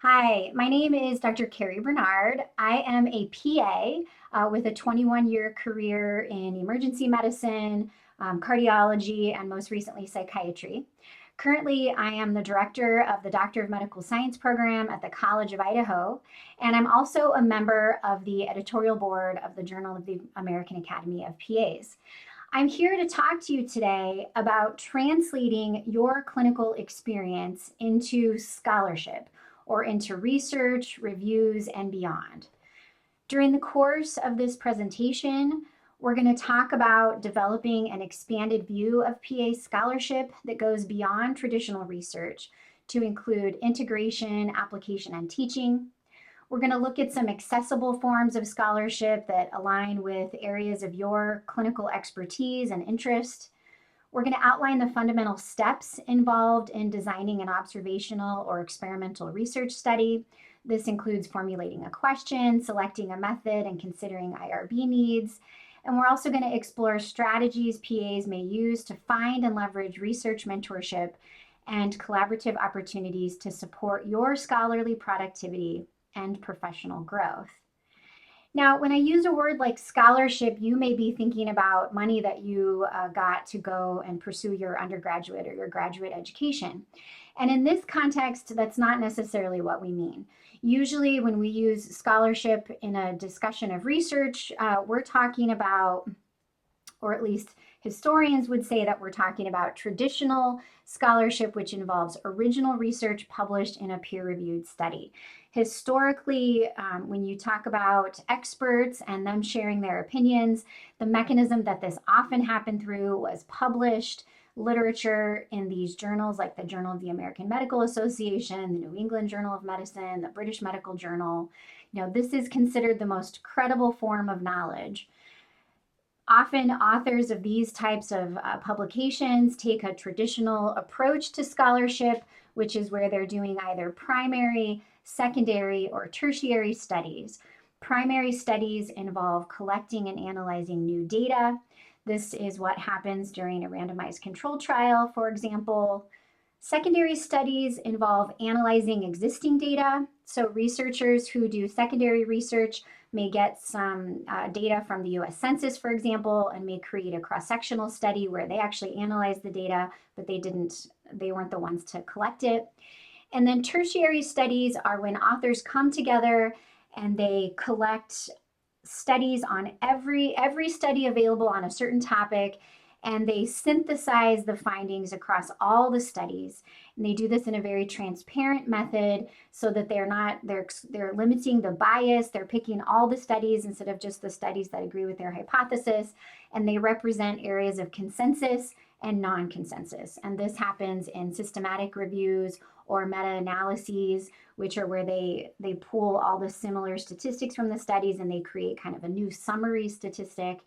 Hi, my name is Dr. Carrie Bernard. I am a PA with a 21-year career in emergency medicine, cardiology, and most recently psychiatry. Currently, I am the director of the Doctor of Medical Science program at the College of Idaho, and I'm also a member of the editorial board of the Journal of the American Academy of PAs. I'm here to talk to you today about translating your clinical experience into scholarship or into research, reviews, and beyond. During the course of this presentation, we're going to talk about developing an expanded view of PA scholarship that goes beyond traditional research to include integration, application, and teaching. We're going to look at some accessible forms of scholarship that align with areas of your clinical expertise and interest. We're going to outline the fundamental steps involved in designing an observational or experimental research study. This includes formulating a question, selecting a method, and considering IRB needs. And we're also going to explore strategies PAs may use to find and leverage research mentorship and collaborative opportunities to support your scholarly productivity and professional growth. Now, when I use a word like scholarship, you may be thinking about money that you got to go and pursue your undergraduate or your graduate education. And in this context, that's not necessarily what we mean. Usually, when we use scholarship in a discussion of research, we're talking about, or at least historians would say that we're talking about traditional scholarship, which involves original research published in a peer-reviewed study. Historically, when you talk about experts and them sharing their opinions, the mechanism that this often happened through was published literature in these journals like the Journal of the American Medical Association, the New England Journal of Medicine, the British Medical Journal. This is considered the most credible form of knowledge. Often authors of these types of publications take a traditional approach to scholarship, which is where they're doing either primary, secondary, or tertiary studies. Primary studies involve collecting and analyzing new data. This is what happens during a randomized control trial, for example. Secondary studies involve analyzing existing data. So researchers who do secondary research may get some data from the US Census, for example, and may create a cross-sectional study where they actually analyze the data, but they weren't the ones to collect it. And then tertiary studies are when authors come together and they collect studies on every study available on a certain topic, and they synthesize the findings across all the studies. And they do this in a very transparent method so that they're limiting the bias. They're picking all the studies instead of just the studies that agree with their hypothesis. And they represent areas of consensus and non-consensus. And this happens in systematic reviews or meta-analyses, which are where they pool all the similar statistics from the studies and they create kind of a new summary statistic.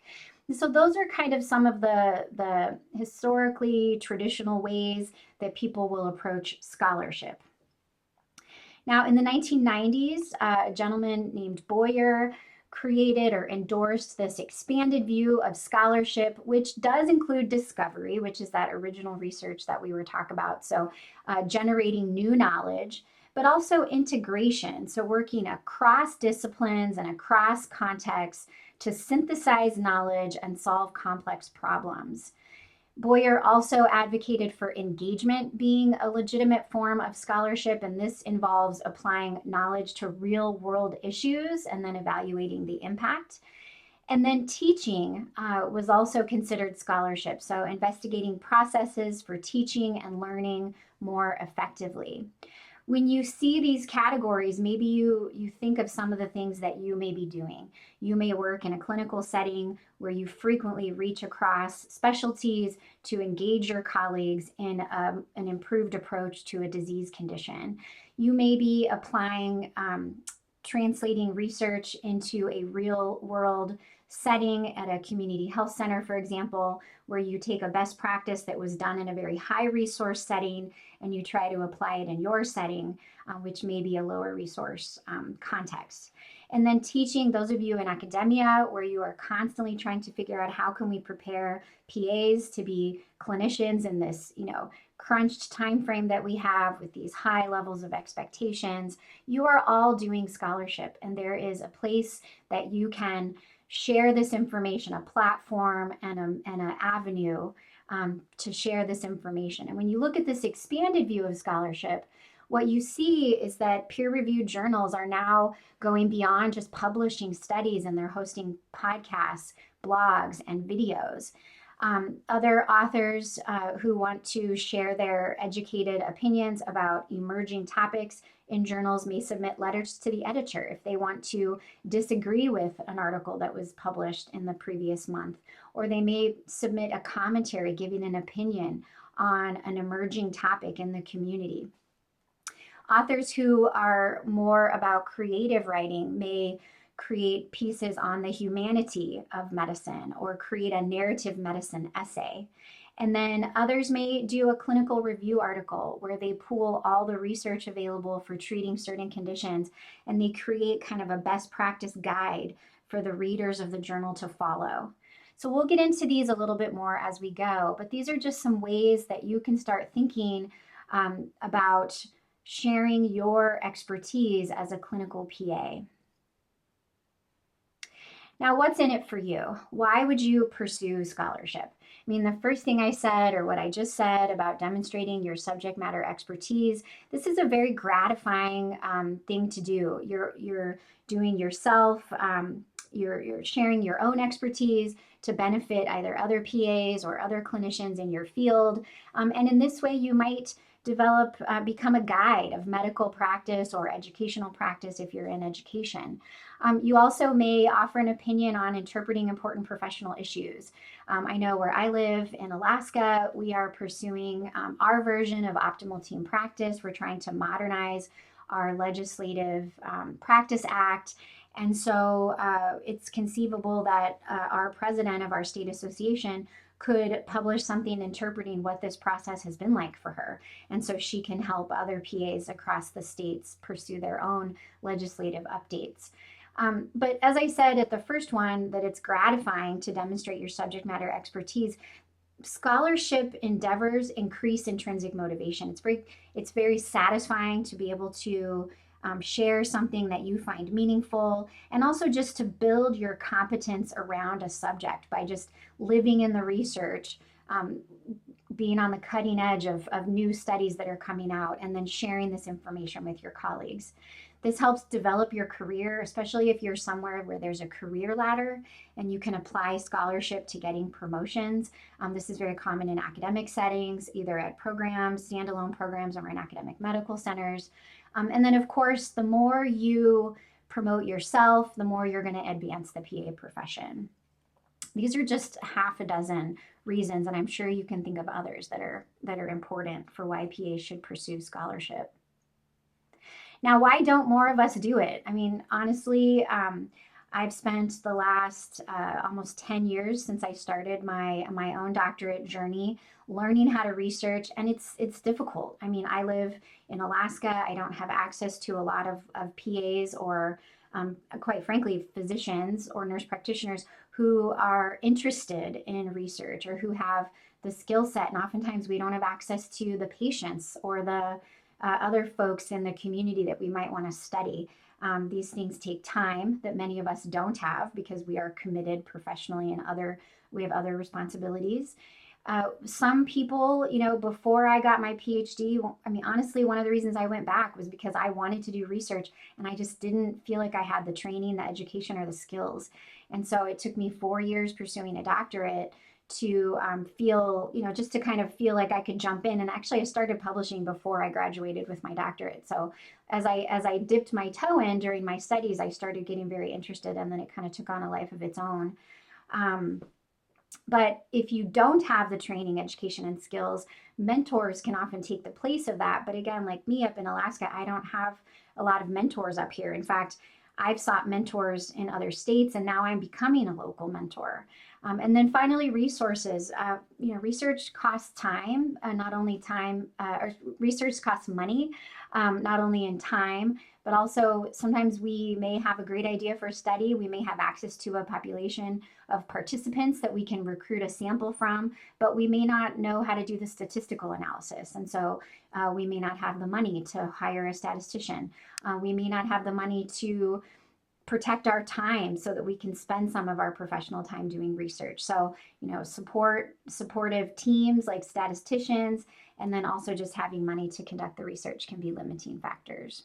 So those are kind of some of the historically traditional ways that people will approach scholarship. Now, in the 1990s, a gentleman named Boyer created or endorsed this expanded view of scholarship, which does include discovery, which is that original research that we were talking about. So generating new knowledge, but also integration. So working across disciplines and across contexts to synthesize knowledge and solve complex problems. Boyer also advocated for engagement being a legitimate form of scholarship, and this involves applying knowledge to real world issues and then evaluating the impact. And then teaching was also considered scholarship, so investigating processes for teaching and learning more effectively. When you see these categories, maybe you think of some of the things that you may be doing. You may work in a clinical setting where you frequently reach across specialties to engage your colleagues in an improved approach to a disease condition. You may be applying, translating research into a real world setting at a community health center, for example, where you take a best practice that was done in a very high resource setting and you try to apply it in your setting, which may be a lower resource context. And then teaching, those of you in academia where you are constantly trying to figure out how can we prepare PAs to be clinicians in this, crunched time frame that we have with these high levels of expectations, you are all doing scholarship, and there is a place that you can share this information, a platform and an avenue to share this information. And when you look at this expanded view of scholarship, what you see is that peer-reviewed journals are now going beyond just publishing studies, and they're hosting podcasts, blogs, and videos. Other authors who want to share their educated opinions about emerging topics in journals may submit letters to the editor if they want to disagree with an article that was published in the previous month, or they may submit a commentary giving an opinion on an emerging topic in the community. Authors who are more about creative writing may create pieces on the humanity of medicine or create a narrative medicine essay. And then others may do a clinical review article where they pool all the research available for treating certain conditions, and they create kind of a best practice guide for the readers of the journal to follow. So we'll get into these a little bit more as we go, but these are just some ways that you can start thinking about sharing your expertise as a clinical PA. Now, what's in it for you? Why would you pursue scholarship? I mean, the first thing I said, or what I just said about demonstrating your subject matter expertise, this is a very gratifying thing to do. You're doing yourself, you're sharing your own expertise to benefit either other PAs or other clinicians in your field. And in this way, you might become a guide of medical practice or educational practice if you're in education. You also may offer an opinion on interpreting important professional issues. I know where I live in Alaska, we are pursuing our version of optimal team practice. We're trying to modernize our legislative practice act. And so it's conceivable that our president of our state association could publish something interpreting what this process has been like for her. And so she can help other PAs across the states pursue their own legislative updates. But as I said at the first one, that it's gratifying to demonstrate your subject matter expertise. Scholarship endeavors increase intrinsic motivation. It's very satisfying to be able to share something that you find meaningful, and also just to build your competence around a subject by just living in the research, being on the cutting edge of new studies that are coming out, and then sharing this information with your colleagues. This helps develop your career, especially if you're somewhere where there's a career ladder and you can apply scholarship to getting promotions. This is very common in academic settings, either at programs, standalone programs, or in academic medical centers. And then, of course, the more you promote yourself, the more you're going to advance the PA profession. These are just half a dozen reasons, and I'm sure you can think of others that are important for why PAs should pursue scholarship. Now, why don't more of us do it? I mean, honestly, I've spent the last almost 10 years since I started my own doctorate journey learning how to research, and it's difficult. I mean, I live in Alaska. I don't have access to a lot of PAs or quite frankly, physicians or nurse practitioners who are interested in research or who have the skill set. And oftentimes we don't have access to the patients or the other folks in the community that we might want to study. These things take time that many of us don't have because we are committed professionally and we have other responsibilities. Some people, before I got my PhD, I mean, honestly, one of the reasons I went back was because I wanted to do research and I just didn't feel like I had the training, the education, or the skills. And so it took me 4 years pursuing a doctorate to feel, just to kind of feel like I could jump in. And actually I started publishing before I graduated with my doctorate. So as I dipped my toe in during my studies, I started getting very interested, and then it kind of took on a life of its own. But if you don't have the training, education, and skills, mentors can often take the place of that. But again, like me up in Alaska, I don't have a lot of mentors up here. In fact, I've sought mentors in other states, and now I'm becoming a local mentor. And then finally, resources. Research costs time, not only time, or research costs money, not only in time, but also sometimes we may have a great idea for a study. We may have access to a population of participants that we can recruit a sample from, but we may not know how to do the statistical analysis. And so we may not have the money to hire a statistician. We may not have the money to protect our time so that we can spend some of our professional time doing research. So, supportive teams like statisticians, and then also just having money to conduct the research can be limiting factors.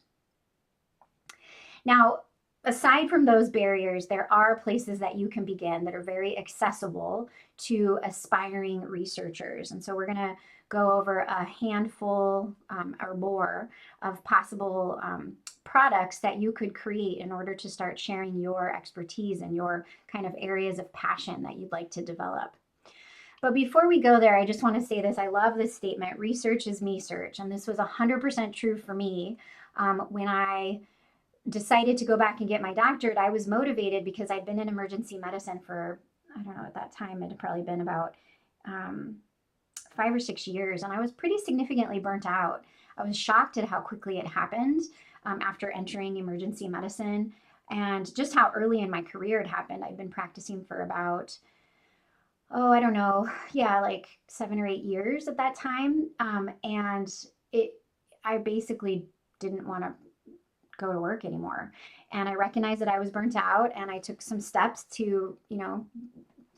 Now, aside from those barriers, there are places that you can begin that are very accessible to aspiring researchers. And so we're going to go over a handful or more of possible products that you could create in order to start sharing your expertise and your kind of areas of passion that you'd like to develop. But before we go there, I just want to say this. I love this statement, research is me search. And this was 100% true for me when I decided to go back and get my doctorate. I was motivated because I'd been in emergency medicine for, I don't know, at that time, it had probably been about 5 or 6 years, and I was pretty significantly burnt out. I was shocked at how quickly it happened after entering emergency medicine, and just how early in my career it happened. I'd been practicing for about, I don't know, like 7 or 8 years at that time, and I basically didn't want to go to work anymore. And I recognized that I was burnt out, and I took some steps to,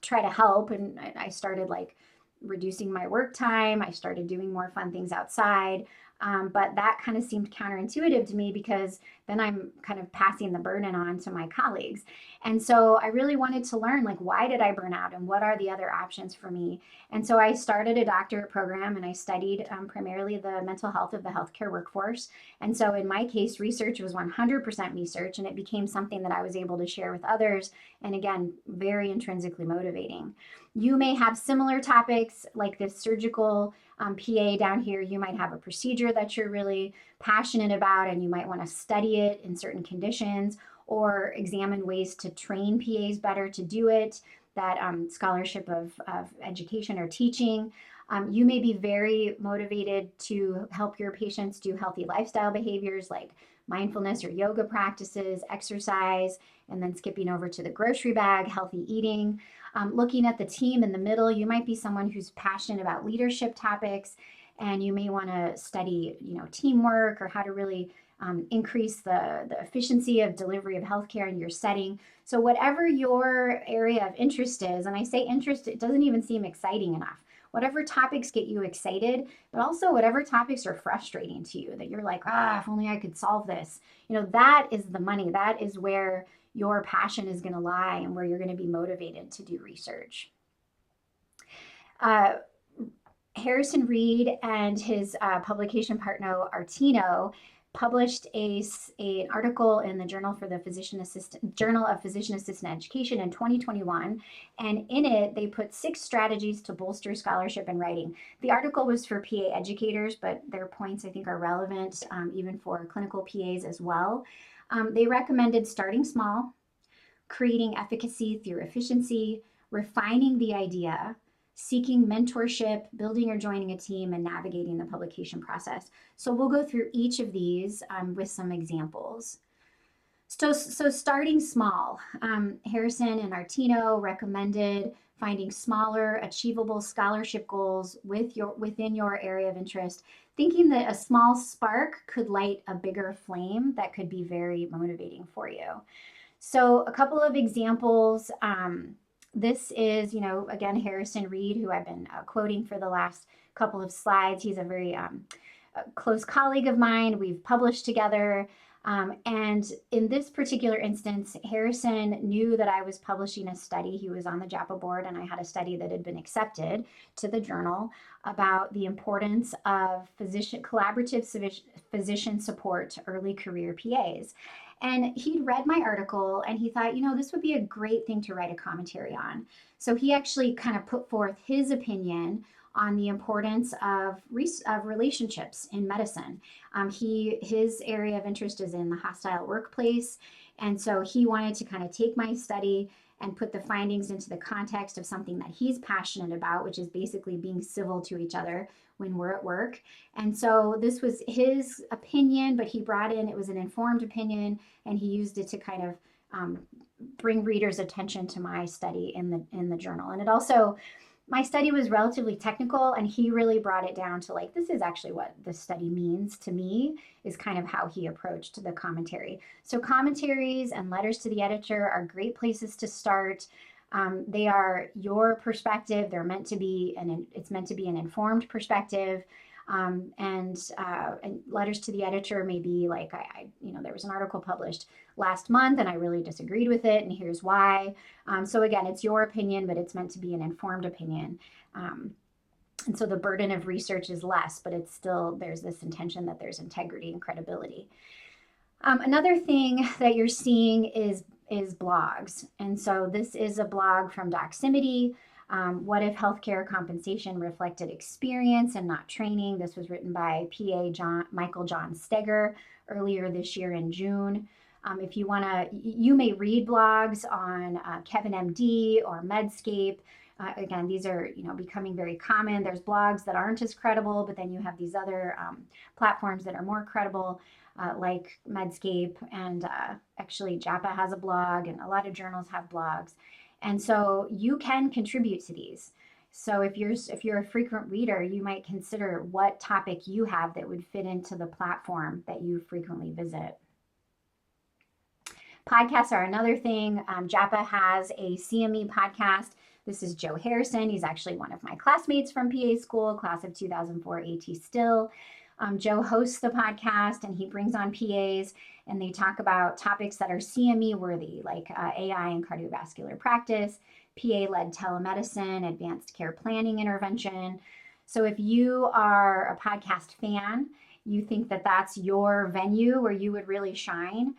try to help. And I started like reducing my work time. I started doing more fun things outside. But that kind of seemed counterintuitive to me because then I'm kind of passing the burden on to my colleagues. And so I really wanted to learn, like, why did I burn out and what are the other options for me? And so I started a doctorate program, and I studied primarily the mental health of the healthcare workforce. And so in my case, research was 100% research, and it became something that I was able to share with others. And again, very intrinsically motivating. You may have similar topics like this surgical PA down here. You might have a procedure that you're really passionate about, and you might want to study it in certain conditions or examine ways to train PAs better to do it, that scholarship of education or teaching. You may be very motivated to help your patients do healthy lifestyle behaviors like mindfulness or yoga practices, exercise, and then skipping over to the grocery bag, healthy eating. Looking at the team in the middle, you might be someone who's passionate about leadership topics, and you may want to study, teamwork or how to really increase the efficiency of delivery of healthcare in your setting. So whatever your area of interest is, and I say interest, it doesn't even seem exciting enough. Whatever topics get you excited, but also whatever topics are frustrating to you that you're like, if only I could solve this. That is the money. That is where your passion is going to lie and where you're going to be motivated to do research. Harrison Reed and his publication partner Artino published an article in the Journal of Physician Assistant Education in 2021, and in it they put 6 strategies to bolster scholarship and writing. The article was for PA educators, but their points I think are relevant even for clinical PAs as well. They recommended starting small, creating efficacy through efficiency, refining the idea, seeking mentorship, building or joining a team, and navigating the publication process. So we'll go through each of these with some examples. So starting small, Harrison and Artino recommended finding smaller, achievable scholarship goals within your area of interest, thinking that a small spark could light a bigger flame that could be very motivating for you. So a couple of examples. This is, again, Harrison Reed, who I've been quoting for the last couple of slides. He's a very close colleague of mine. We've published together. And in this particular instance, Harrison knew that I was publishing a study. He was on the JAPA board, and I had a study that had been accepted to the journal about the importance of collaborative physician support to early career PAs. And he'd read my article, and he thought, this would be a great thing to write a commentary on. So he actually kind of put forth his opinion on the importance of relationships in medicine. His area of interest is in the hostile workplace. And so he wanted to kind of take my study and put the findings into the context of something that he's passionate about, which is basically being civil to each other when we're at work. And so this was his opinion, but he brought in, it was an informed opinion, and he used it to kind of bring readers' attention to my study in the journal. And it also, my study was relatively technical, and he really brought it down to like, this is actually what this study means to me, is kind of how he approached the commentary. So commentaries and letters to the editor are great places to start. They are your perspective. They're meant to be, it's meant to be an informed perspective. And letters to the editor may be like, there was an article published last month and I really disagreed with it, and here's why. So again, it's your opinion, but it's meant to be an informed opinion. And so the burden of research is less, but it's still, there's this intention that there's integrity and credibility. Another thing that you're seeing is blogs. And so this is a blog from Doximity. What if healthcare compensation reflected experience and not training? This was written by PA Michael John Steger earlier this year in June. If you want to, you may read blogs on Kevin MD or Medscape. Again, these are becoming very common. There's blogs that aren't as credible, but then you have these other platforms that are more credible, like Medscape, and actually JAPA has a blog, and a lot of journals have blogs. And so you can contribute to these. So if you're a frequent reader, you might consider what topic you have that would fit into the platform that you frequently visit. Podcasts are another thing. JAPA has a CME podcast. This is Joe Harrison. He's actually one of my classmates from PA school, class of 2004 AT Still. Joe hosts the podcast, and he brings on PAs, and they talk about topics that are CME worthy, like AI and cardiovascular practice, PA-led telemedicine, advanced care planning intervention. So if you are a podcast fan, you think that that's your venue where you would really shine,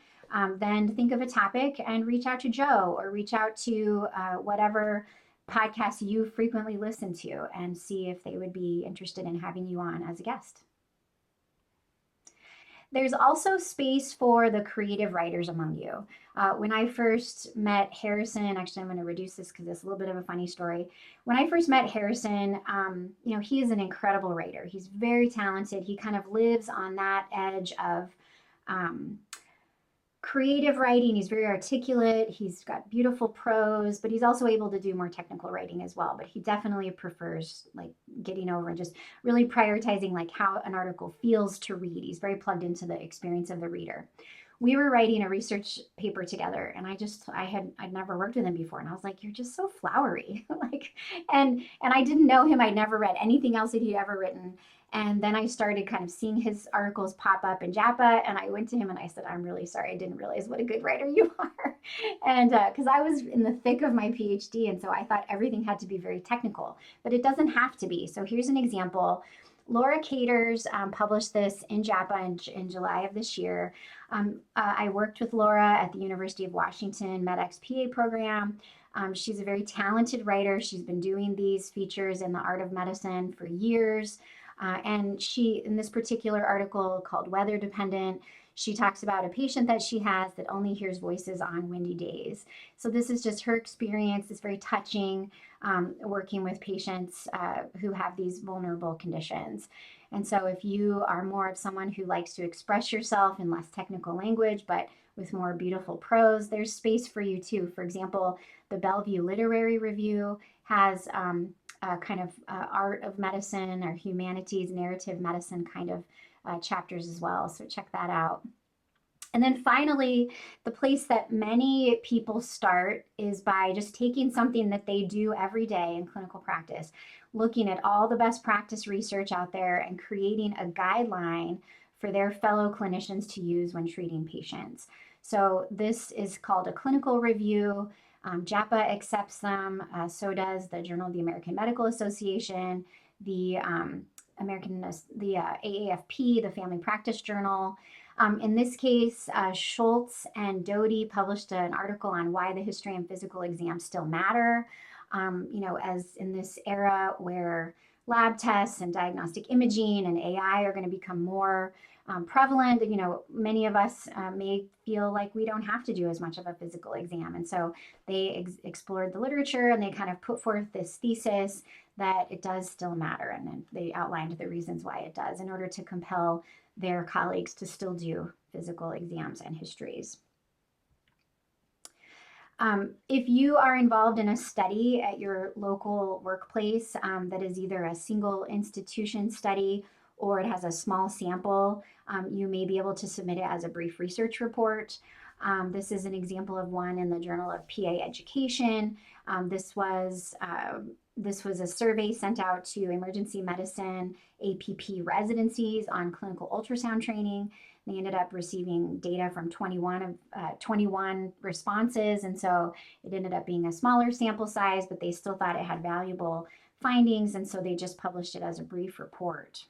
then think of a topic and reach out to Joe, or reach out to whatever podcasts you frequently listen to, and see if they would be interested in having you on as a guest. There's also space for the creative writers among you. When I first met Harrison, actually I'm going to reduce this because it's a little bit of a funny story. When I first met Harrison, he is an incredible writer. He's very talented. He kind of lives on that edge of creative writing. He's very articulate. He's got beautiful prose, but he's also able to do more technical writing as well. But he definitely prefers like getting over and just really prioritizing like how an article feels to read. He's very plugged into the experience of the reader. We were writing a research paper together, and I'd never worked with him before, and I was like, you're just so flowery. and I didn't know him. I'd never read anything else that he'd ever written. And then I started kind of seeing his articles pop up in JAPA, and I went to him and I said, I'm really sorry, I didn't realize what a good writer you are. And because I was in the thick of my PhD, and so I thought everything had to be very technical, but it doesn't have to be. So here's an example. Laura Caters published this in JAPA in July of this year. I worked with Laura at the University of Washington MedX PA program. She's a very talented writer. She's been doing these features in the art of medicine for years. And she, in this particular article called Weather Dependent, she talks about a patient that she has that only hears voices on windy days. So this is just her experience. It's very touching, working with patients who have these vulnerable conditions. And so if you are more of someone who likes to express yourself in less technical language, but with more beautiful prose, there's space for you too. For example, the Bellevue Literary Review has kind of art of medicine or humanities, narrative medicine kind of chapters as well. So check that out. And then finally, the place that many people start is by just taking something that they do every day in clinical practice, looking at all the best practice research out there and creating a guideline for their fellow clinicians to use when treating patients. So this is called a clinical review. JAPA accepts them, so does the Journal of the American Medical Association, the AAFP, the Family Practice Journal. In this case, Schultz and Doty published an article on why the history and physical exams still matter. As in this era where lab tests and diagnostic imaging and AI are going to become more prevalent. Many of us may feel like we don't have to do as much of a physical exam. And so they explored the literature and they kind of put forth this thesis that it does still matter. And then they outlined the reasons why it does in order to compel their colleagues to still do physical exams and histories. If you are involved in a study at your local workplace that is either a single institution study or it has a small sample, you may be able to submit it as a brief research report. This is an example of one in the Journal of PA Education. This was a survey sent out to emergency medicine APP residencies on clinical ultrasound training. They ended up receiving data from 21 responses, and so it ended up being a smaller sample size, but they still thought it had valuable findings, and so they just published it as a brief report.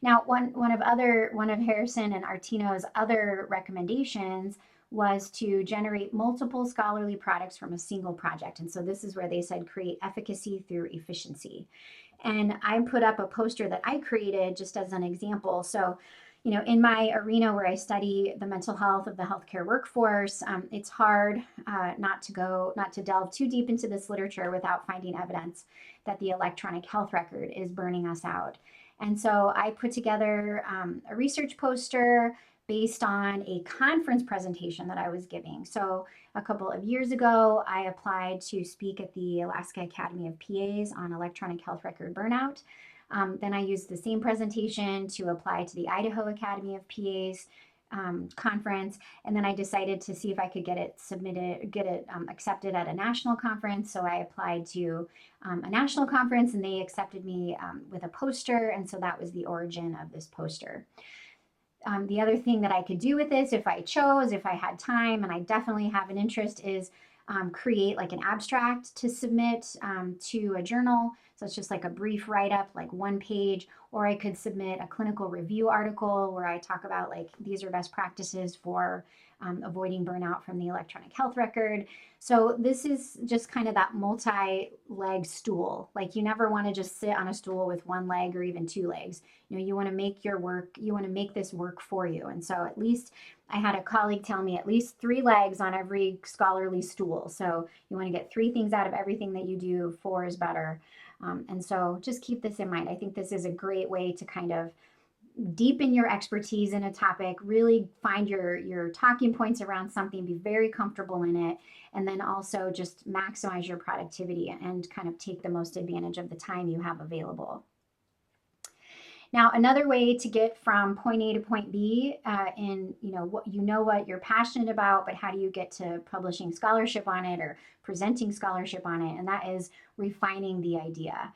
Now, one of Harrison and Artino's other recommendations was to generate multiple scholarly products from a single project. And so this is where they said create efficacy through efficiency. And I put up a poster that I created just as an example. So, in my arena where I study the mental health of the healthcare workforce, it's hard not to delve too deep into this literature without finding evidence that the electronic health record is burning us out. And so I put together a research poster based on a conference presentation that I was giving. So a couple of years ago, I applied to speak at the Alaska Academy of PAs on electronic health record burnout. Then I used the same presentation to apply to the Idaho Academy of PAs conference, and then I decided to see if I could get it accepted at a national conference. So I applied to a national conference, and they accepted me with a poster, and so that was the origin of this poster. The other thing that I could do with this, if I had time, and I definitely have an interest, is create like an abstract to submit to a journal. So it's just like a brief write-up, like 1 page, or I could submit a clinical review article where I talk about like these are best practices for avoiding burnout from the electronic health record. So this is just kind of that multi-leg stool. Like you never want to just sit on a stool with 1 leg or even 2 legs. You want to make this work for you. And so at least I had a colleague tell me at least 3 legs on every scholarly stool. So you want to get 3 things out of everything that you do. 4 is better. And so just keep this in mind. I think this is a great way to kind of deepen your expertise in a topic, really find your talking points around something, be very comfortable in it, and then also just maximize your productivity and kind of take the most advantage of the time you have available. Now, another way to get from point A to point B in what you're passionate about, but how do you get to publishing scholarship on it or presenting scholarship on it? And that is refining the idea.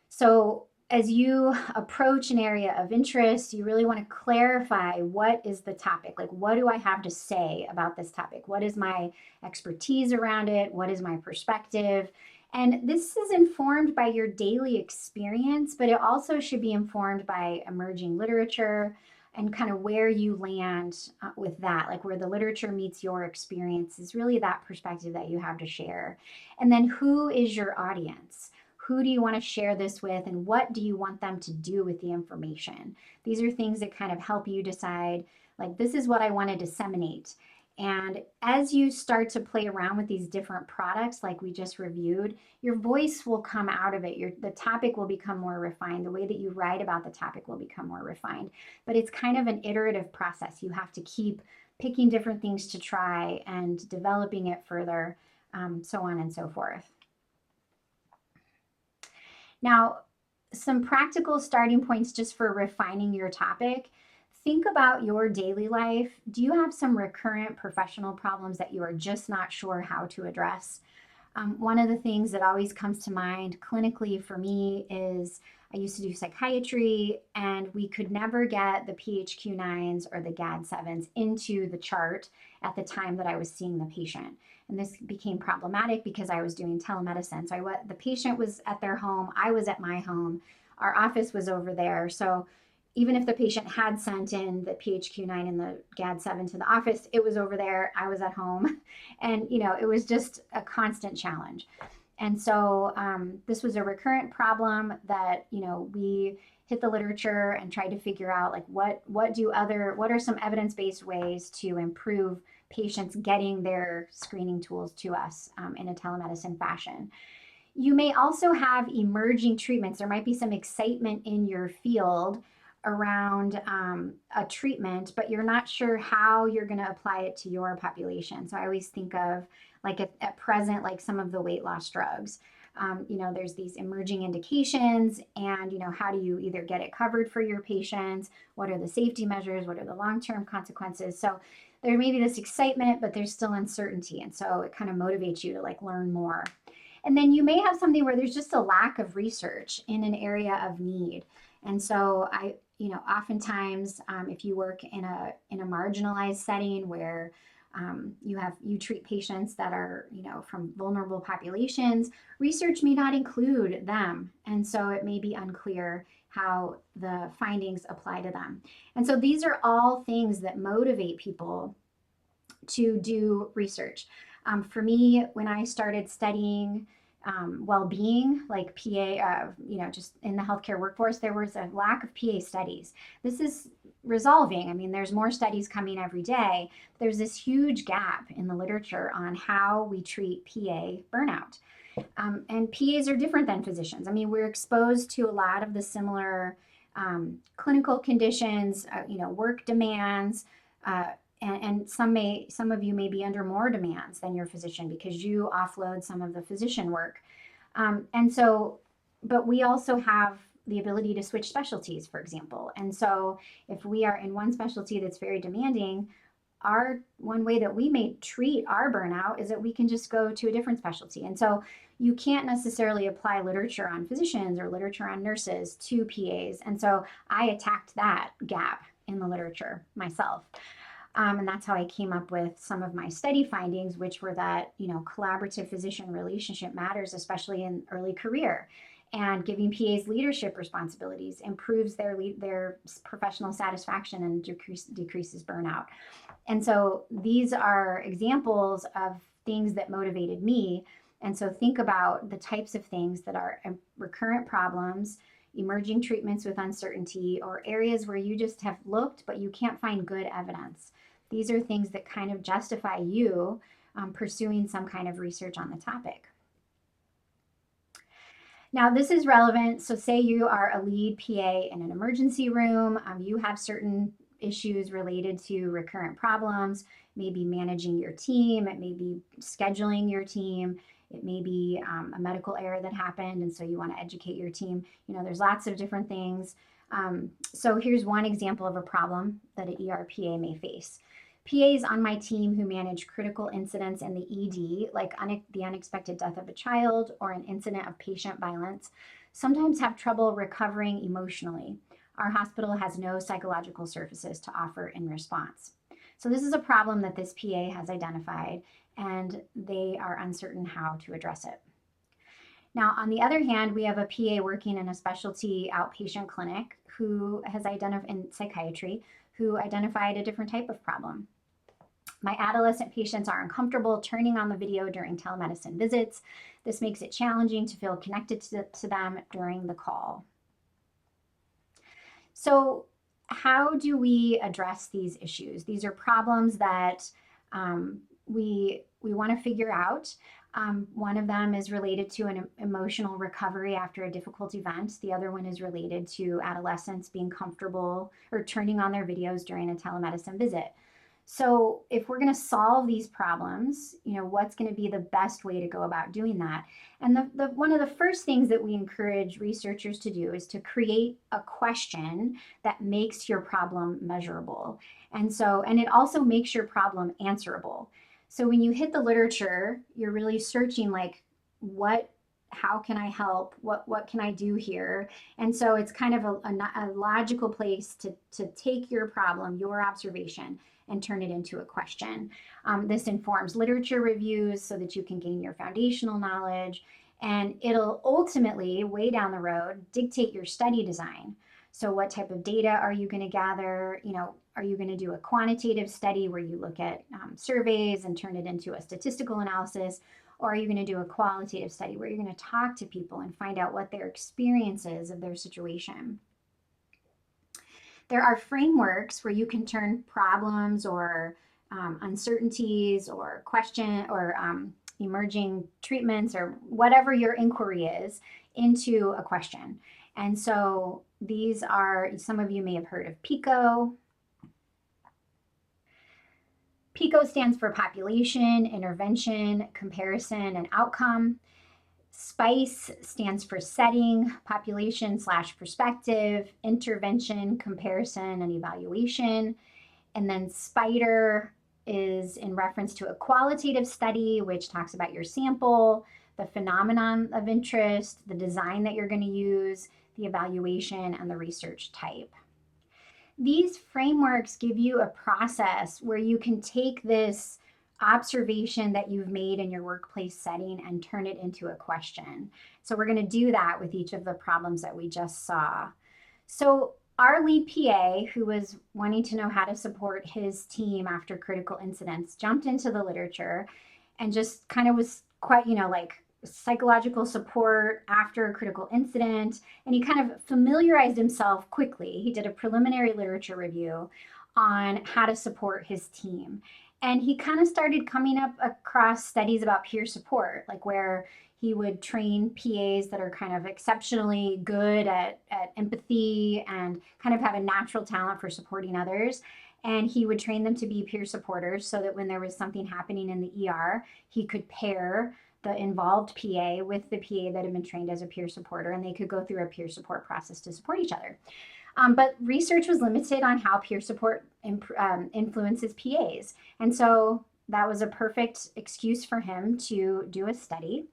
So as you approach an area of interest, you really want to clarify what is the topic? Like, what do I have to say about this topic? What is my expertise around it? What is my perspective? And this is informed by your daily experience, but it also should be informed by emerging literature and kind of where you land with that, like where the literature meets your experience is really that perspective that you have to share. And then who is your audience? Who do you want to share this with, and what do you want them to do with the information? These are things that kind of help you decide, like, this is what I want to disseminate. And as you start to play around with these different products, like we just reviewed, your voice will come out of it. The topic will become more refined. The way that you write about the topic will become more refined. But it's kind of an iterative process. You have to keep picking different things to try and developing it further, so on and so forth. Now, some practical starting points just for refining your topic. Think about your daily life. Do you have some recurrent professional problems that you are just not sure how to address? One of the things that always comes to mind clinically for me is I used to do psychiatry, and we could never get the PHQ-9s or the GAD-7s into the chart at the time that I was seeing the patient. And this became problematic because I was doing telemedicine. So the patient was at their home, I was at my home, our office was over there. So even if the patient had sent in the PHQ-9 and the GAD-7 to the office, it was over there, I was at home. And, it was just a constant challenge. And so this was a recurrent problem that, we hit the literature and tried to figure out like what are some evidence-based ways to improve patients getting their screening tools to us in a telemedicine fashion. You may also have emerging treatments. There might be some excitement in your field around a treatment, but you're not sure how you're going to apply it to your population. So I always think of like at present, like some of the weight loss drugs. There's these emerging indications, and how do you either get it covered for your patients? What are the safety measures? What are the long-term consequences? So there may be this excitement, but there's still uncertainty, and so it kind of motivates you to like learn more. And then you may have something where there's just a lack of research in an area of need. And so oftentimes, if you work in a marginalized setting where you treat patients that are, from vulnerable populations, research may not include them. And so it may be unclear how the findings apply to them. And so these are all things that motivate people to do research. For me, when I started studying well-being, like PA, just in the healthcare workforce, there was a lack of PA studies. This is resolving. I mean, there's more studies coming every day. There's this huge gap in the literature on how we treat PA burnout. And PAs are different than physicians. I mean, we're exposed to a lot of the similar clinical conditions, work demands, and some of you may be under more demands than your physician because you offload some of the physician work. But we also have the ability to switch specialties, for example. And so if we are in one specialty that's very demanding, one way that we may treat our burnout is that we can just go to a different specialty. And so you can't necessarily apply literature on physicians or literature on nurses to PAs. And so I attacked that gap in the literature myself. And that's how I came up with some of my study findings, which were that, collaborative physician relationship matters, especially in early career. And giving PAs leadership responsibilities improves their professional satisfaction and decreases burnout. And so these are examples of things that motivated me. And so think about the types of things that are recurrent problems, emerging treatments with uncertainty, or areas where you just have looked, but you can't find good evidence. These are things that kind of justify you pursuing some kind of research on the topic. Now, this is relevant. So say you are a lead PA in an emergency room. You have certain issues related to recurrent problems, maybe managing your team, it may be scheduling your team, it may be a medical error that happened, and so you want to educate your team. There's lots of different things. So here's one example of a problem that an ERPA may face. PAs on my team who manage critical incidents in the ED, like the unexpected death of a child or an incident of patient violence, sometimes have trouble recovering emotionally. Our hospital has no psychological services to offer in response. So this is a problem that this PA has identified, and they are uncertain how to address it. Now, on the other hand, we have a PA working in a specialty outpatient clinic who has identified in psychiatry, who identified a different type of problem. My adolescent patients are uncomfortable turning on the video during telemedicine visits. This makes it challenging to feel connected to them during the call. So how do we address these issues? These are problems that we want to figure out. One of them is related to an emotional recovery after a difficult event. The other one is related to adolescents being comfortable or turning on their videos during a telemedicine visit. So if we're going to solve these problems, what's going to be the best way to go about doing that? And one of the first things that we encourage researchers to do is to create a question that makes your problem measurable. And it also makes your problem answerable. So when you hit the literature, you're really searching like, how can I help? What can I do here? And so it's kind of a logical place to take your problem, your observation, and turn it into a question. This informs literature reviews so that you can gain your foundational knowledge, and it'll ultimately, way down the road, dictate your study design. So what type of data are you going to gather? Are you going to do a quantitative study where you look at surveys and turn it into a statistical analysis? Or are you going to do a qualitative study where you're going to talk to people and find out what their experience is of their situation? There are frameworks where you can turn problems or uncertainties or emerging treatments or whatever your inquiry is into a question. And so these are, some of you may have heard of PICO. PICO stands for population, intervention, comparison, and outcome. SPICE stands for setting, population/perspective, intervention, comparison, and evaluation. And then SPIDER is in reference to a qualitative study, which talks about your sample, the phenomenon of interest, the design that you're going to use, the evaluation, and the research type. These frameworks give you a process where you can take this observation that you've made in your workplace setting and turn it into a question. So we're going to do that with each of the problems that we just saw. So our lead PA, who was wanting to know how to support his team after critical incidents, jumped into the literature and just kind of was quite, like psychological support after a critical incident. And he kind of familiarized himself quickly. He did a preliminary literature review on how to support his team. And he kind of started coming up across studies about peer support, like where he would train PAs that are kind of exceptionally good at empathy and kind of have a natural talent for supporting others. And he would train them to be peer supporters so that when there was something happening in the ER, he could pair the involved PA with the PA that had been trained as a peer supporter, and they could go through a peer support process to support each other. But research was limited on how peer support influences PAs. And so that was a perfect excuse for him to do a study.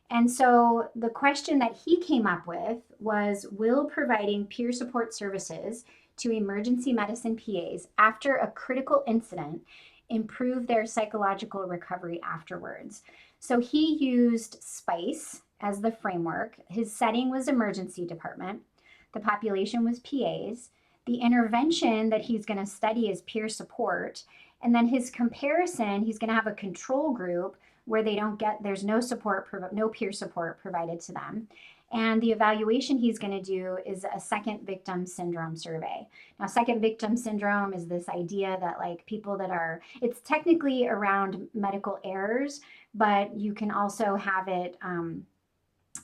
And so the question that he came up with was, will providing peer support services to emergency medicine PAs after a critical incident improve their psychological recovery afterwards? So he used SPICE as the framework. His setting was emergency department. The population was PAs. The intervention that he's going to study is peer support. And then his comparison, he's going to have a control group where there's no peer support provided to them. And the evaluation he's going to do is a second victim syndrome survey. Now, second victim syndrome is this idea that people that it's technically around medical errors, but you can also have it,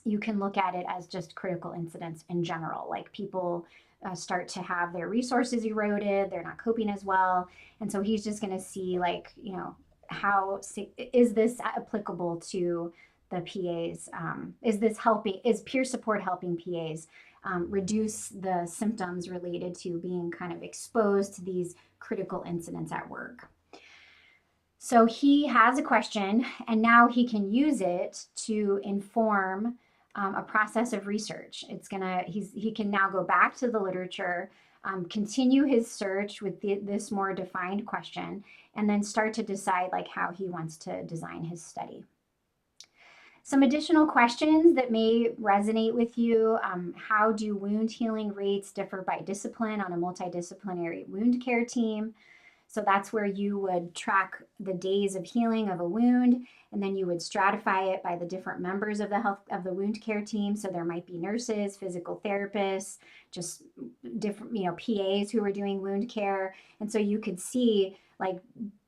you can look at it as just critical incidents in general. Like people start to have their resources eroded, they're not coping as well. And so he's just going to see how is this applicable to the PAs? Is peer support helping PAs reduce the symptoms related to being kind of exposed to these critical incidents at work? So he has a question, and now he can use it to inform a process of research. He can now go back to the literature, continue his search with this more defined question, and then start to decide how he wants to design his study. Some additional questions that may resonate with you. How do wound healing rates differ by discipline on a multidisciplinary wound care team? So that's where you would track the days of healing of a wound, and then you would stratify it by the different members of the wound care team. So there might be nurses, physical therapists, just different, PAs who are doing wound care. And so you could see,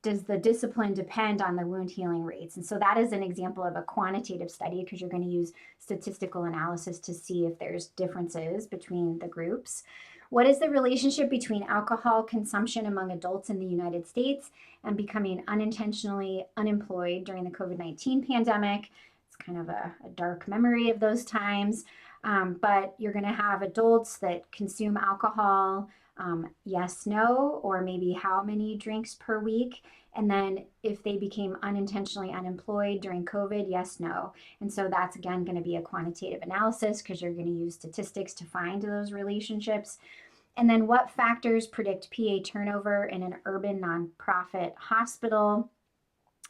does the discipline depend on the wound healing rates? And so that is an example of a quantitative study, because you're going to use statistical analysis to see if there's differences between the groups. What is the relationship between alcohol consumption among adults in the United States and becoming unintentionally unemployed during the COVID-19 pandemic? It's kind of a dark memory of those times, but you're going to have adults that consume alcohol, yes, no, or maybe how many drinks per week. And then if they became unintentionally unemployed during COVID, yes, no. And so that's, again, going to be a quantitative analysis, because you're going to use statistics to find those relationships. And then what factors predict PA turnover in an urban nonprofit hospital?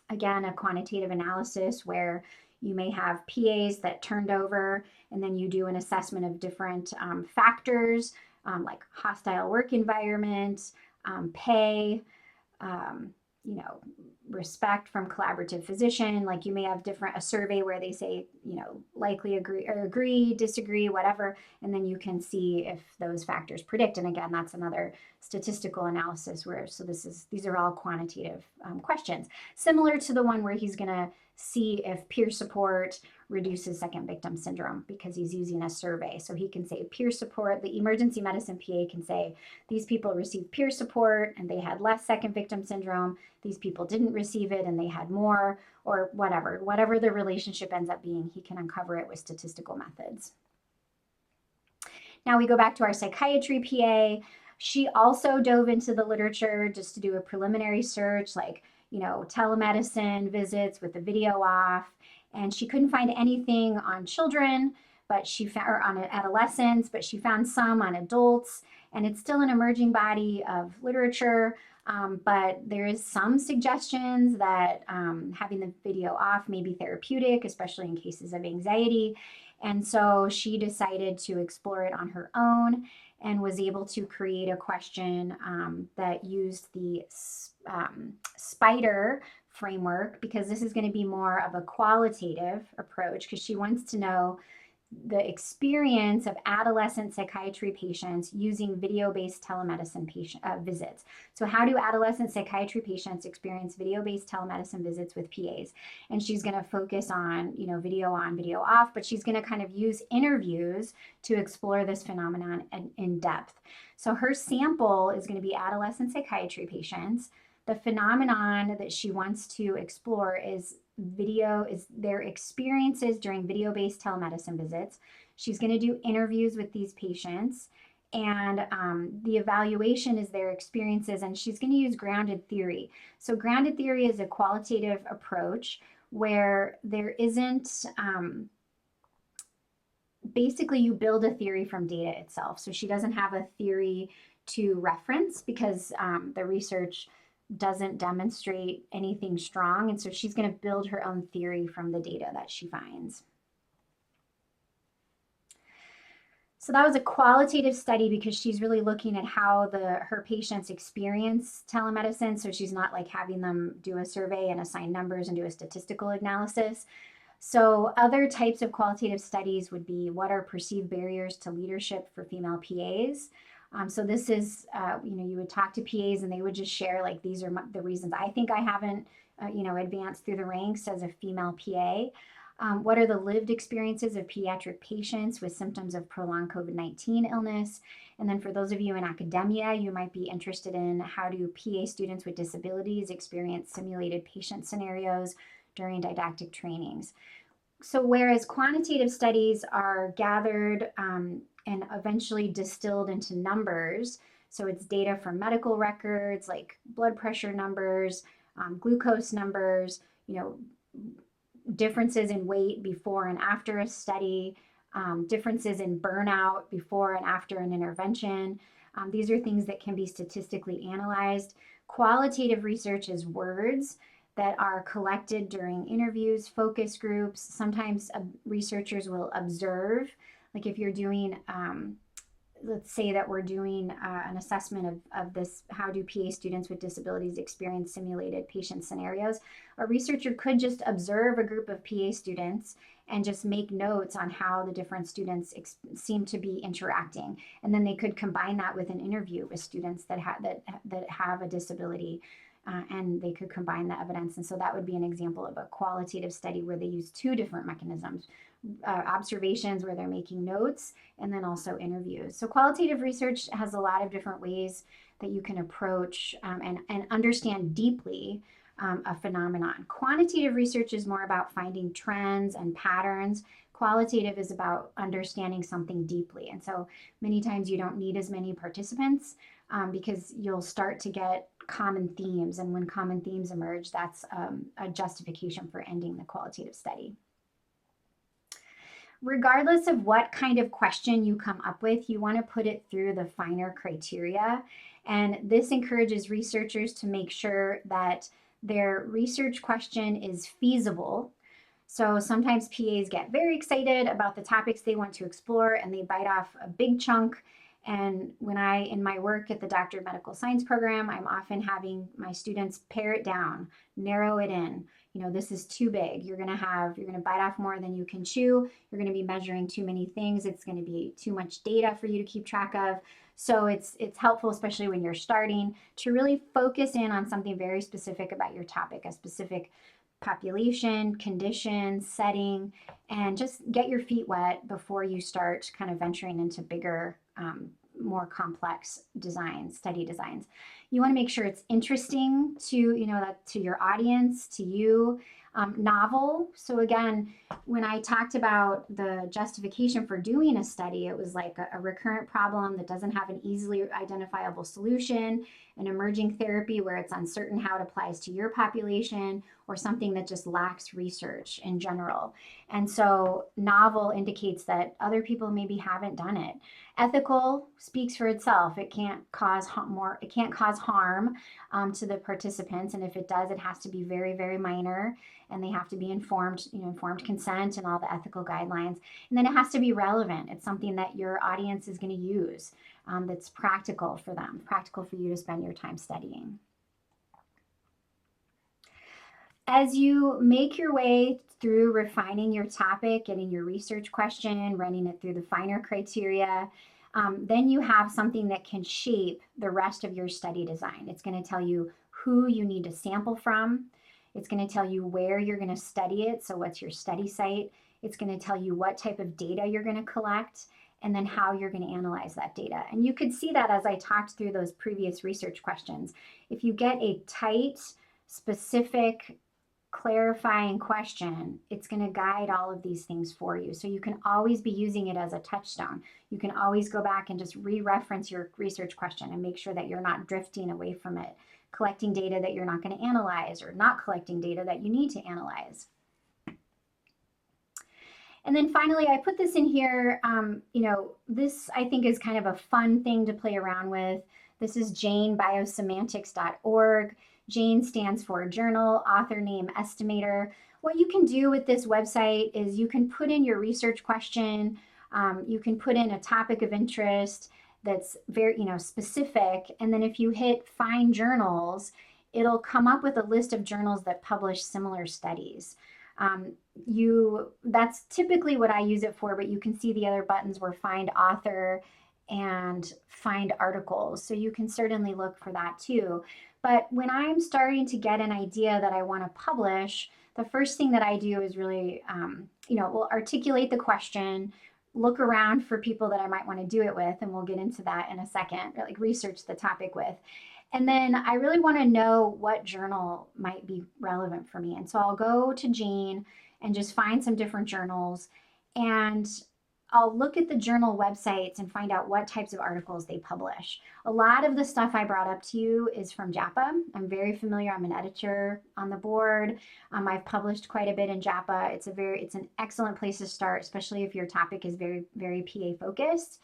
Again, a quantitative analysis where you may have PAs that turned over, and then you do an assessment of different factors, like hostile work environment, pay, respect from collaborative physician. Like you may have a survey where they say, likely agree, disagree, whatever, and then you can see if those factors predict. And again, that's another statistical analysis these are all quantitative questions, similar to the one where he's going to see if peer support reduces second victim syndrome because he's using a survey. So he can say peer support, the emergency medicine PA can say these people received peer support and they had less second victim syndrome. These people didn't receive it and they had more, or whatever the relationship ends up being, he can uncover it with statistical methods. Now we go back to our psychiatry PA. She also dove into the literature just to do a preliminary search, like, telemedicine visits with the video off. And she couldn't find anything on children, but she found, or on adolescents, but she found some on adults. And it's still an emerging body of literature. But there is some suggestions that having the video off may be therapeutic, especially in cases of anxiety. And so she decided to explore it on her own and was able to create a question that used the SPIDER framework, because this is going to be more of a qualitative approach, because she wants to know the experience of adolescent psychiatry patients using video-based telemedicine visits. So how do adolescent psychiatry patients experience video-based telemedicine visits with PAs? And she's going to focus on, video on, video off, but she's going to kind of use interviews to explore this phenomenon in depth. So her sample is going to be adolescent psychiatry patients. The phenomenon that she wants to explore is their experiences during video-based telemedicine visits. She's going to do interviews with these patients, and the evaluation is their experiences, and she's going to use grounded theory. So grounded theory is a qualitative approach where there isn't basically you build a theory from data itself. So she doesn't have a theory to reference because the research doesn't demonstrate anything strong. And so she's going to build her own theory from the data that she finds. So that was a qualitative study because she's really looking at how her patients experience telemedicine. So she's not like having them do a survey and assign numbers and do a statistical analysis. So other types of qualitative studies would be what are perceived barriers to leadership for female PAs. So this is, you would talk to PAs and they would just share, like, these are the reasons I think I haven't, advanced through the ranks as a female PA. What are the lived experiences of pediatric patients with symptoms of prolonged COVID-19 illness? And then for those of you in academia, you might be interested in how do PA students with disabilities experience simulated patient scenarios during didactic trainings. So whereas quantitative studies are gathered and eventually distilled into numbers, so it's data from medical records like blood pressure numbers, glucose numbers, differences in weight before and after a study, differences in burnout before and after an intervention. These are things that can be statistically analyzed. Qualitative research is words that are collected during interviews, focus groups. Sometimes researchers will observe, like if you're doing, let's say that we're doing an assessment of this, how do PA students with disabilities experience simulated patient scenarios? A researcher could just observe a group of PA students and just make notes on how the different students seem to be interacting. And then they could combine that with an interview with students that have a disability. And they could combine the evidence. And so that would be an example of a qualitative study where they use two different mechanisms, observations where they're making notes, and then also interviews. So qualitative research has a lot of different ways that you can approach and understand deeply a phenomenon. Quantitative research is more about finding trends and patterns. Qualitative is about understanding something deeply. And so many times you don't need as many participants because you'll start to get common themes. And when common themes emerge, that's a justification for ending the qualitative study. Regardless of what kind of question you come up with, you want to put it through the finer criteria. And this encourages researchers to make sure that their research question is feasible. So sometimes PAs get very excited about the topics they want to explore and they bite off a big chunk And in my work at the Doctor of Medical Science program, I'm often having my students pare it down, narrow it in. This is too big. You're going to bite off more than you can chew. You're going to be measuring too many things. It's going to be too much data for you to keep track of. So it's helpful, especially when you're starting, to really focus in on something very specific about your topic, a specific population, condition, setting, and just get your feet wet before you start kind of venturing into bigger, more complex study designs. You want to make sure it's interesting to your audience, to you, novel. So again, when I talked about the justification for doing a study, it was like a recurrent problem that doesn't have an easily identifiable solution, an emerging therapy where it's uncertain how it applies to your population, or something that just lacks research in general. And so novel indicates that other people maybe haven't done it. Ethical speaks for itself. It can't cause harm to the participants, and if it does, it has to be very, very minor, and they have to be informed consent and all the ethical guidelines. And then it has to be relevant. It's something that your audience is going to use, that's practical for them, practical for you to spend your time studying. As you make your way through refining your topic, getting your research question, running it through the finer criteria, then you have something that can shape the rest of your study design. It's going to tell you who you need to sample from. It's going to tell you where you're going to study it. So what's your study site? It's going to tell you what type of data you're going to collect, and then how you're going to analyze that data. And you could see that as I talked through those previous research questions. If you get a tight, specific, clarifying question, it's going to guide all of these things for you. So you can always be using it as a touchstone. You can always go back and just re-reference your research question and make sure that you're not drifting away from it, collecting data that you're not going to analyze, or not collecting data that you need to analyze. And then finally, I put this in here. This I think is kind of a fun thing to play around with. This is janebiosemantics.org. Jane stands for Journal Author Name Estimator. What you can do with this website is you can put in your research question. You can put in a topic of interest that's very specific. And then if you hit Find Journals, it'll come up with a list of journals that publish similar studies. That's typically what I use it for, but you can see the other buttons were Find Author and Find Articles. So you can certainly look for that too. But when I'm starting to get an idea that I want to publish, the first thing that I do is really, articulate the question, look around for people that I might want to do it with, and we'll get into that in a second, or like research the topic with. And then I really want to know what journal might be relevant for me. And so I'll go to Jane and just find some different journals, and I'll look at the journal websites and find out what types of articles they publish. A lot of the stuff I brought up to you is from JAPA. I'm very familiar. I'm an editor on the board. I've published quite a bit in JAPA. It's an excellent place to start, especially if your topic is very, very PA focused.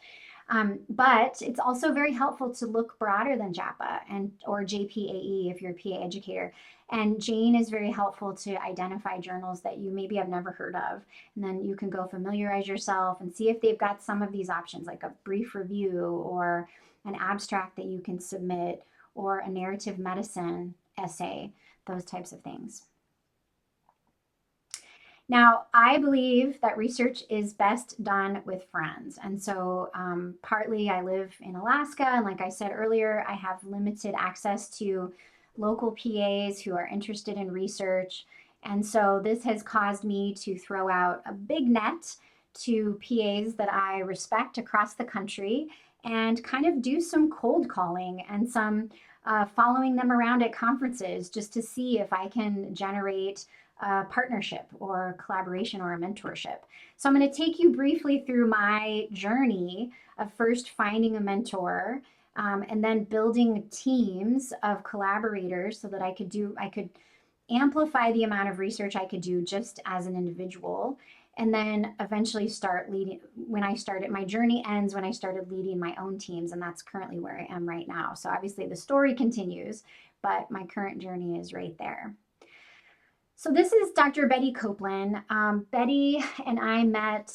But it's also very helpful to look broader than JAPA or JPAE if you're a PA educator. And Jane is very helpful to identify journals that you maybe have never heard of. And then you can go familiarize yourself and see if they've got some of these options, like a brief review or an abstract that you can submit, or a narrative medicine essay, those types of things. Now, I believe that research is best done with friends. And so partly I live in Alaska, and like I said earlier, I have limited access to local PAs who are interested in research. And so this has caused me to throw out a big net to PAs that I respect across the country, and kind of do some cold calling and some following them around at conferences, just to see if I can generate a partnership or a collaboration or a mentorship. So I'm going to take you briefly through my journey of first finding a mentor, and then building teams of collaborators so that I could amplify the amount of research I could do just as an individual, and then eventually start leading. My journey ends when I started leading my own teams, and that's currently where I am right now. So obviously the story continues, but my current journey is right there. So this is Dr. Betty Copeland. Betty and I met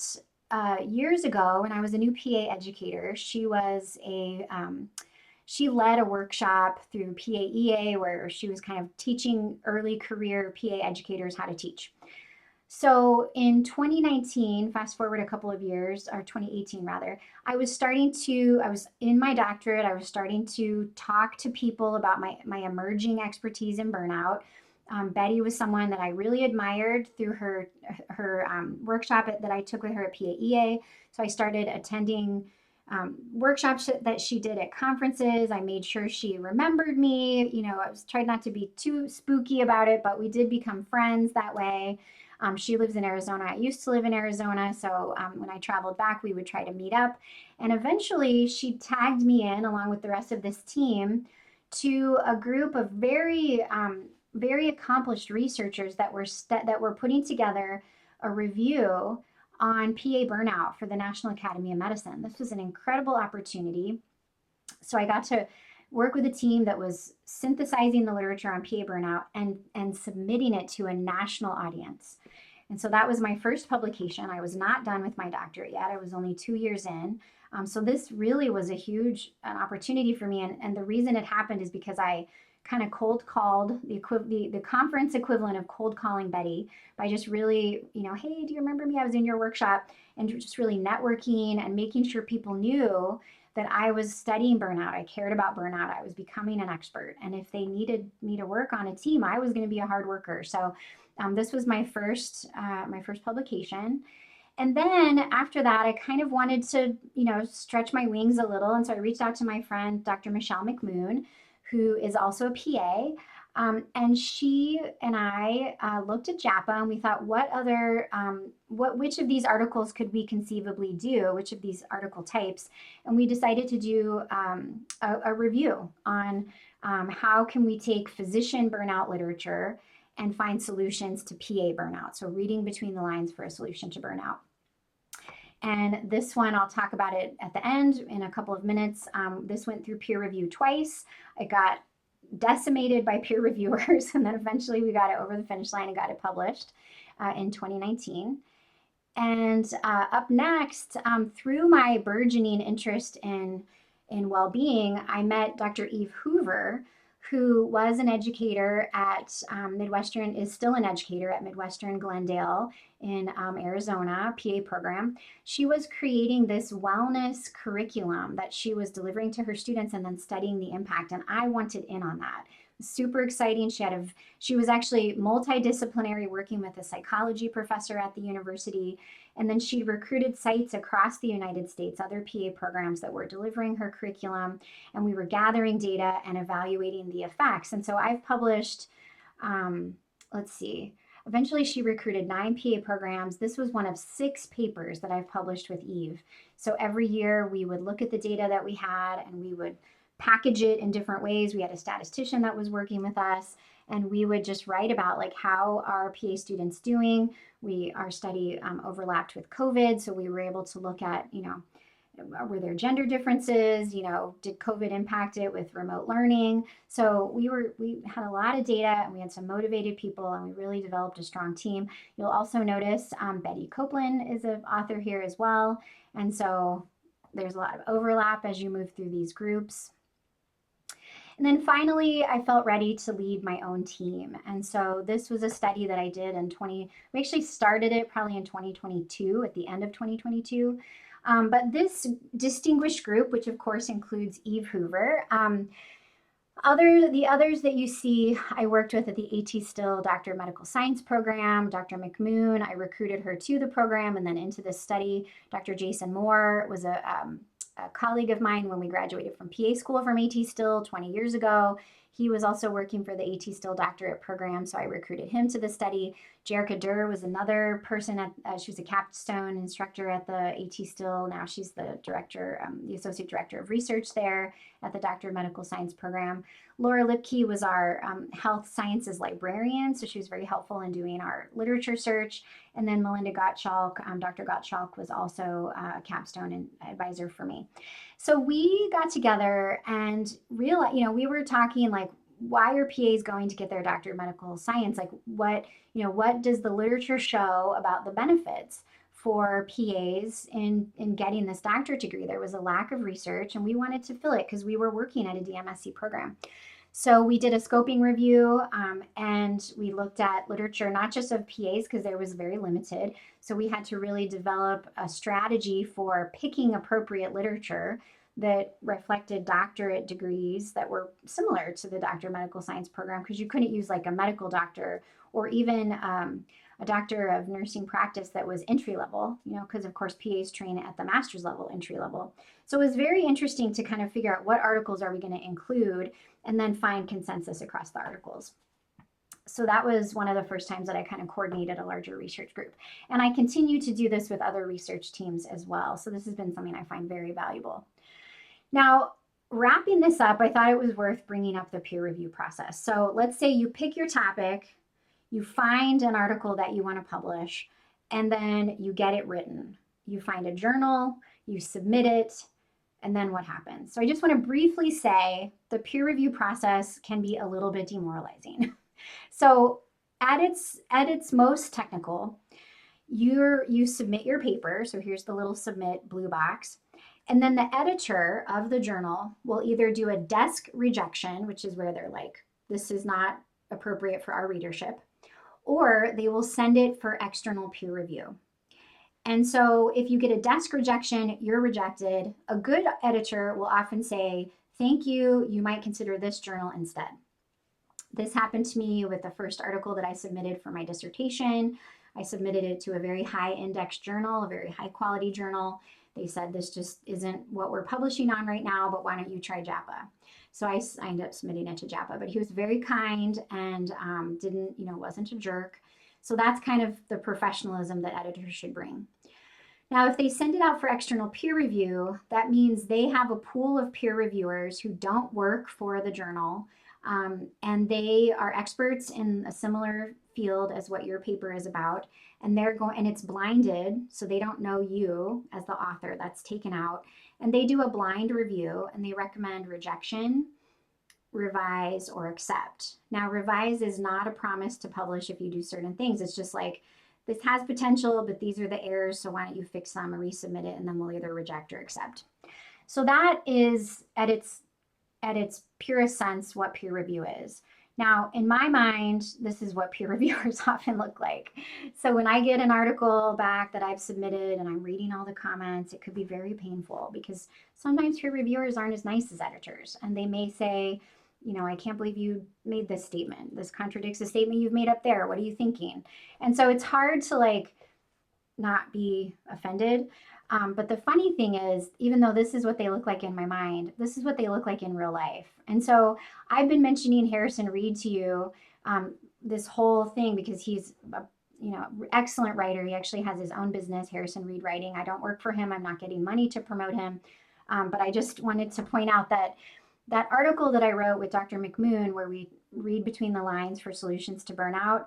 years ago when I was a new PA educator. She led a workshop through PAEA where she was kind of teaching early career PA educators how to teach. So in 2019, fast forward a couple of years, or 2018 rather, I was in my doctorate, I was starting to talk to people about my emerging expertise in burnout. Betty was someone that I really admired through her workshop that I took with her at PAEA. So I started attending workshops that she did at conferences. I made sure she remembered me. I was tried not to be too spooky about it, but we did become friends that way. She lives in Arizona. I used to live in Arizona. So when I traveled back, we would try to meet up. And eventually she tagged me in along with the rest of this team to a group of very accomplished researchers that were putting together a review on PA burnout for the National Academy of Medicine. This was an incredible opportunity. So I got to work with a team that was synthesizing the literature on PA burnout and submitting it to a national audience. And so that was my first publication. I was not done with my doctorate yet. I was only 2 years in. So this really was a huge opportunity for me. And the reason it happened is because I kind of cold called the conference equivalent of cold calling Betty by just really, hey, do you remember me? I was in your workshop, and just really networking and making sure people knew that I was studying burnout. I cared about burnout. I was becoming an expert. And if they needed me to work on a team, I was going to be a hard worker. So this was my first publication. And then after that, I kind of wanted to, stretch my wings a little. And so I reached out to my friend, Dr. Michelle McMoon, who is also a PA. And she and I looked at JAPA and we thought, which of these articles could we conceivably do? Which of these article types? And we decided to do a review on how can we take physician burnout literature and find solutions to PA burnout. So reading between the lines for a solution to burnout. And this one, I'll talk about it at the end in a couple of minutes. This went through peer review twice. It got decimated by peer reviewers, and then eventually we got it over the finish line and got it published in 2019. And up next, through my burgeoning interest in well-being, I met Dr. Eve Hoover, who was an educator at Midwestern, is still an educator at Midwestern Glendale in Arizona, PA program. She was creating this wellness curriculum that she was delivering to her students and then studying the impact. And I wanted in on that. Super exciting. She was actually multidisciplinary, working with a psychology professor at the university. And then she recruited sites across the United States, other PA programs that were delivering her curriculum. And we were gathering data and evaluating the effects. And so I've published, eventually she recruited 9 PA programs. This was one of 6 papers that I've published with Eve. So every year we would look at the data that we had and we would package it in different ways. We had a statistician that was working with us, and we would just write about how are PA students doing. Our study overlapped with COVID, so we were able to look at, were there gender differences? Did COVID impact it with remote learning? So we had a lot of data, and we had some motivated people, and we really developed a strong team. You'll also notice Betty Copeland is an author here as well, and so there's a lot of overlap as you move through these groups. And then finally, I felt ready to lead my own team. And so this was a study that I did we actually started it probably in 2022, at the end of 2022. But this distinguished group, which of course includes Eve Hoover, the others that you see, I worked with at the A.T. Still Doctor of Medical Science program, Dr. McMoon. I recruited her to the program and then into this study. Dr. Jason Moore was a colleague of mine when we graduated from PA school from A.T. Still 20 years ago. He was also working for the A.T. Still doctorate program, so I recruited him to the study. Jerica Durr was another person. She was a capstone instructor at the A.T. Still. Now she's the director, the associate director of research there at the Doctor of Medical Science program. Laura Lipke was our health sciences librarian, so she was very helpful in doing our literature search. And then Melinda Gottschalk, Dr. Gottschalk was also a capstone advisor for me. So we got together and realized, we were talking why are PAs going to get their Doctor of Medical Science? What does the literature show about the benefits for PAs in getting this doctorate degree. There was a lack of research, and we wanted to fill it because we were working at a DMSC program. So we did a scoping review, and we looked at literature, not just of PAs, because there was very limited. So we had to really develop a strategy for picking appropriate literature that reflected doctorate degrees that were similar to the doctor of medical science program, because you couldn't use like a medical doctor or even a doctor of nursing practice that was entry level, because of course PAs train at the master's level, entry level. So it was very interesting to kind of figure out what articles are we going to include and then find consensus across the articles. So that was one of the first times that I kind of coordinated a larger research group. And I continue to do this with other research teams as well. So this has been something I find very valuable. Now, wrapping this up, I thought it was worth bringing up the peer review process. So let's say you pick your topic, you find an article that you want to publish, and then you get it written. You find a journal, you submit it, and then what happens? So I just want to briefly say the peer review process can be a little bit demoralizing. So at its most technical, you submit your paper. So here's the little submit blue box. And then the editor of the journal will either do a desk rejection, which is where they're like, this is not appropriate for our readership, or they will send it for external peer review. And so if you get a desk rejection, you're rejected. A good editor will often say, thank you, you might consider this journal instead. This happened to me with the first article that I submitted for my dissertation. I submitted it to a very high index journal, a very high quality journal. They said, this just isn't what we're publishing on right now, but why don't you try JAPA? So I ended up submitting it to JAPA, but he was very kind and wasn't a jerk. So that's kind of the professionalism that editors should bring. Now, if they send it out for external peer review, that means they have a pool of peer reviewers who don't work for the journal, and they are experts in a similar field as what your paper is about, and it's blinded, so they don't know you as the author. That's taken out, and they do a blind review, and they recommend rejection, revise, or accept. Now, revise is not a promise to publish if you do certain things. It's just like, this has potential, but these are the errors, so why don't you fix them and resubmit it, and then we'll either reject or accept. So that is, at its purest sense, what peer review is. Now, in my mind, this is what peer reviewers often look like. So when I get an article back that I've submitted and I'm reading all the comments, it could be very painful because sometimes peer reviewers aren't as nice as editors, and they may say, I can't believe you made this statement. This contradicts a statement you've made up there. What are you thinking? And so it's hard to not be offended. But the funny thing is, even though this is what they look like in my mind, this is what they look like in real life. And so I've been mentioning Harrison Reed to you this whole thing because he's a excellent writer. He actually has his own business, Harrison Reed Writing. I don't work for him. I'm not getting money to promote him. But I just wanted to point out that article that I wrote with Dr. McMoon, where we read between the lines for solutions to burnout,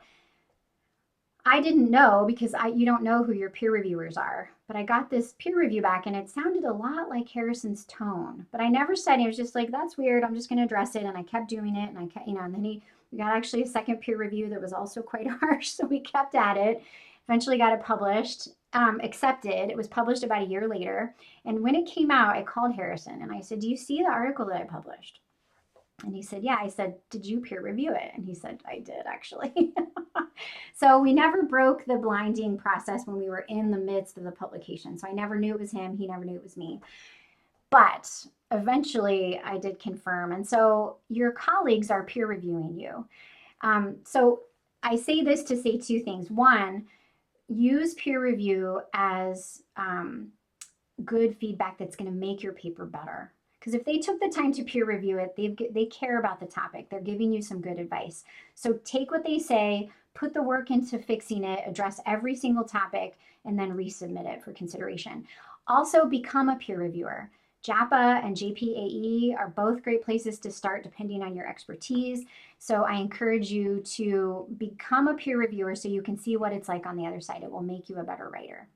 I didn't know because you don't know who your peer reviewers are. But I got this peer review back and it sounded a lot like Harrison's tone. But I never said, it was just like, that's weird, I'm just going to address it. And I kept doing it. And I kept, and then we got actually a second peer review that was also quite harsh. So we kept at it, eventually got it published, accepted. It was published about a year later. And when it came out, I called Harrison and I said, do you see the article that I published? And he said, yeah. I said, did you peer review it? And he said, I did, actually. So we never broke the blinding process when we were in the midst of the publication. So I never knew it was him. He never knew it was me. But eventually I did confirm. And so your colleagues are peer reviewing you. So I say this to say two things. One, use peer review as good feedback that's going to make your paper better. Because if they took the time to peer review it, they care about the topic. They're giving you some good advice. So take what they say, put the work into fixing it, address every single topic, and then resubmit it for consideration. Also, become a peer reviewer. JAPA and JPAE are both great places to start depending on your expertise. So I encourage you to become a peer reviewer so you can see what it's like on the other side. It will make you a better writer.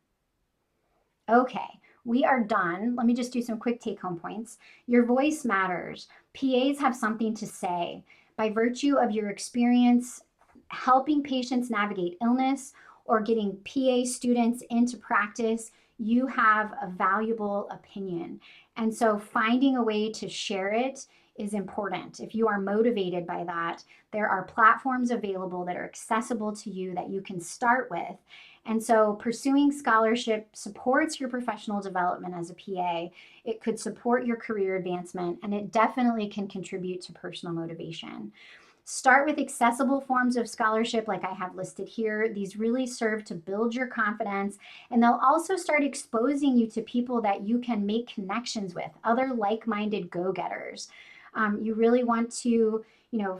Okay, we are done. Let me just do some quick take-home points. Your voice matters. PAs have something to say. By virtue of your experience helping patients navigate illness or getting PA students into practice, you have a valuable opinion. And so finding a way to share it is important. If you are motivated by that, there are platforms available that are accessible to you that you can start with. And so pursuing scholarship supports your professional development as a PA. It could support your career advancement, and it definitely can contribute to personal motivation. Start with accessible forms of scholarship like I have listed here. These really serve to build your confidence, and they'll also start exposing you to people that you can make connections with, other like-minded go-getters. You really want to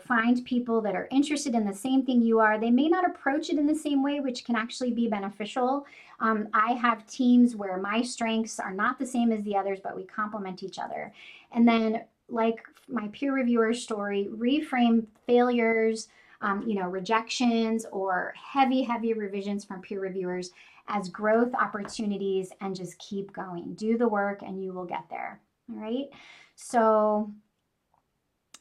find people that are interested in the same thing you are. They may not approach it in the same way, which can actually be beneficial. I have teams where my strengths are not the same as the others, but we complement each other. And then, like my peer reviewer story, reframe failures, rejections or heavy revisions from peer reviewers as growth opportunities, and just keep going. Do the work and you will get there. All right. So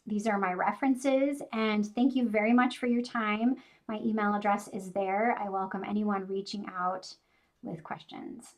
these are my references, and thank you very much for your time. My email address is there. I welcome anyone reaching out with questions.